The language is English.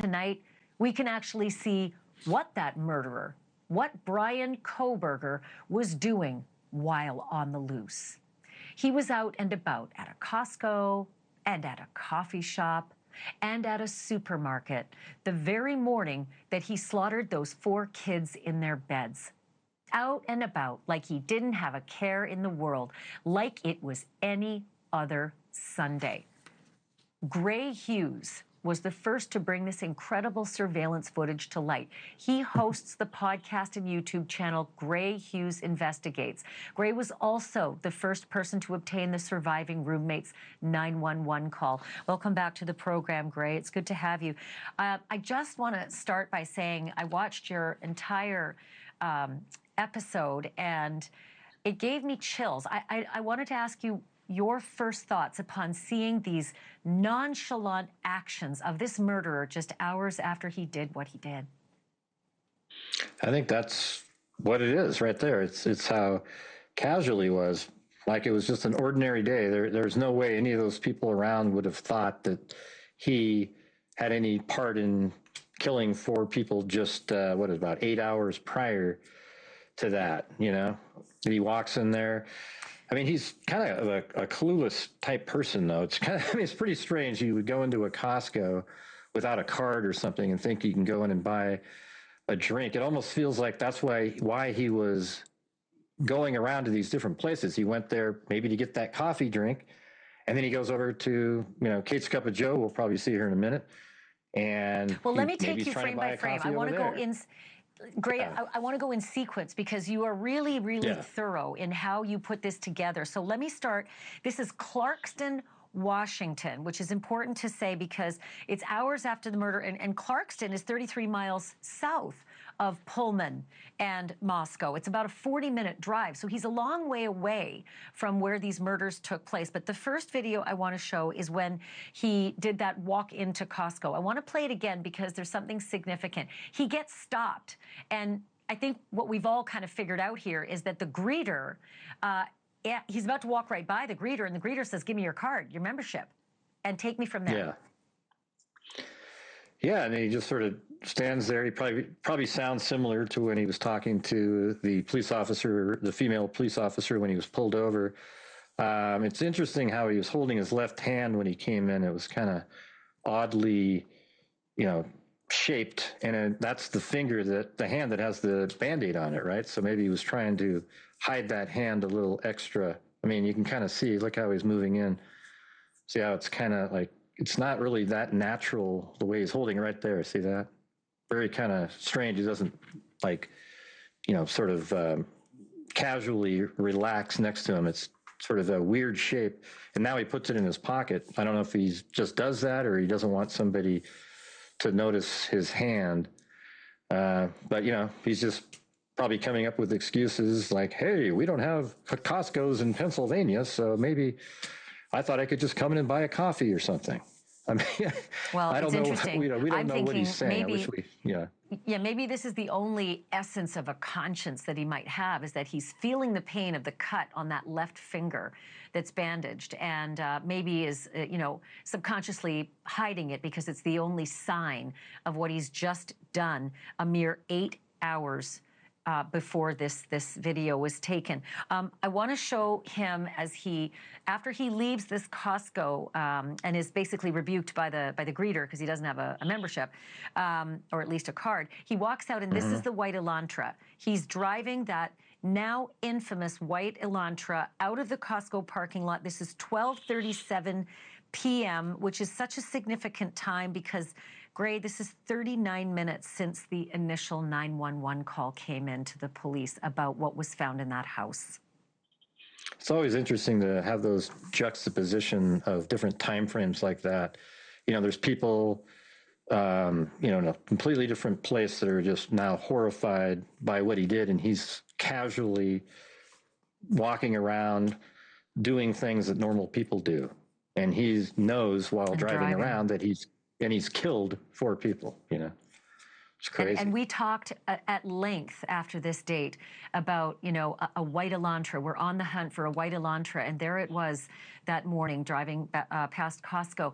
tonight, we can actually see what that murderer, what Bryan Kohberger was doing while on the loose. He was out and about at a Costco and at a coffee shop and at a supermarket the very morning that he slaughtered those 4 kids in their beds. Out and about like he didn't have a care in the world, like it was any other Sunday. Gray Hughes was the first to bring this incredible surveillance footage to light. He hosts the podcast and YouTube channel Hughes Investigates. Gray was also the first person to obtain the surviving roommate's 911 call. Welcome back to the program, Gray. It's good to have you. I just want to start by saying I watched your entire episode and it gave me chills. I wanted to ask you your first thoughts upon seeing these nonchalant actions of this murderer just hours after he did what he did. I think that's what it is right there. It's how casual he was. Like it was just an ordinary day. There's no way any of those people around would have thought that he had any part in killing 4 people just, about 8 hours prior to that, you know? He walks in there. I mean, he's kind of a clueless type person, though. It's kind of, I mean, it's pretty strange. You would go into a Costco without a card or something and think you can go in and buy a drink. It almost feels like that's why he was going around to these different places. He went there maybe to get that coffee drink, and then he goes over to, Kate's Cup of Joe. We'll probably see her in a minute. And well, let me take you frame by frame. I want to go in. Gray, yeah. I want to go in sequence because you are really, really thorough in how you put this together. So let me start. This is Clarkston, Washington, which is important to say because it's hours after the murder. And Clarkston is 33 miles south of Pullman and Moscow. It's about a 40-minute drive. So he's a long way away from where these murders took place. But the first video I want to show is when he did that walk into Costco. I want to play it again because there's something significant. He gets stopped. And I think what we've all kind of figured out here is that the greeter, he's about to walk right by the greeter, and the greeter says, "Give me your card, your membership, and take me from there." Yeah, and he just sort of stands there. He probably sounds similar to when he was talking to the police officer, the female police officer, when he was pulled over. It's interesting how he was holding his left hand when he came in. It was kind of oddly, shaped, and that's the hand that has the Band-Aid on it, right? So maybe he was trying to hide that hand a little extra. I mean, you can kind of see, look how he's moving in. See how it's kind of like, it's not really that natural the way he's holding it right there. See that? Very kind of strange. He doesn't sort of casually relax next to him. It's sort of a weird shape. And now he puts it in his pocket. I don't know if he just does that or he doesn't want somebody to notice his hand. But, he's just probably coming up with excuses like, hey, we don't have Costco's in Pennsylvania, so maybe I thought I could just come in and buy a coffee or something. I mean, well, I don't it's know. Interesting. We don't know what he's saying. Maybe, maybe this is the only essence of a conscience that he might have, is that he's feeling the pain of the cut on that left finger that's bandaged, and maybe is, subconsciously hiding it because it's the only sign of what he's just done a mere 8 hours before this video was taken. I want to show him after he leaves this Costco and is basically rebuked by the greeter because he doesn't have a membership or at least a card. He walks out, and this is the white Elantra. He's driving that now infamous white Elantra out of the Costco parking lot. This is 12:37 p.m., which is such a significant time because, Gray, this is 39 minutes since the initial 911 call came in to the police about what was found in that house. It's always interesting to have those juxtaposition of different time frames like that. There's people, in a completely different place that are just now horrified by what he did, and he's casually walking around doing things that normal people do. And he knows while driving around that he's killed 4 people, It's crazy. And we talked at length after this date about, a white Elantra. We're on the hunt for a white Elantra, and there it was that morning driving past Costco.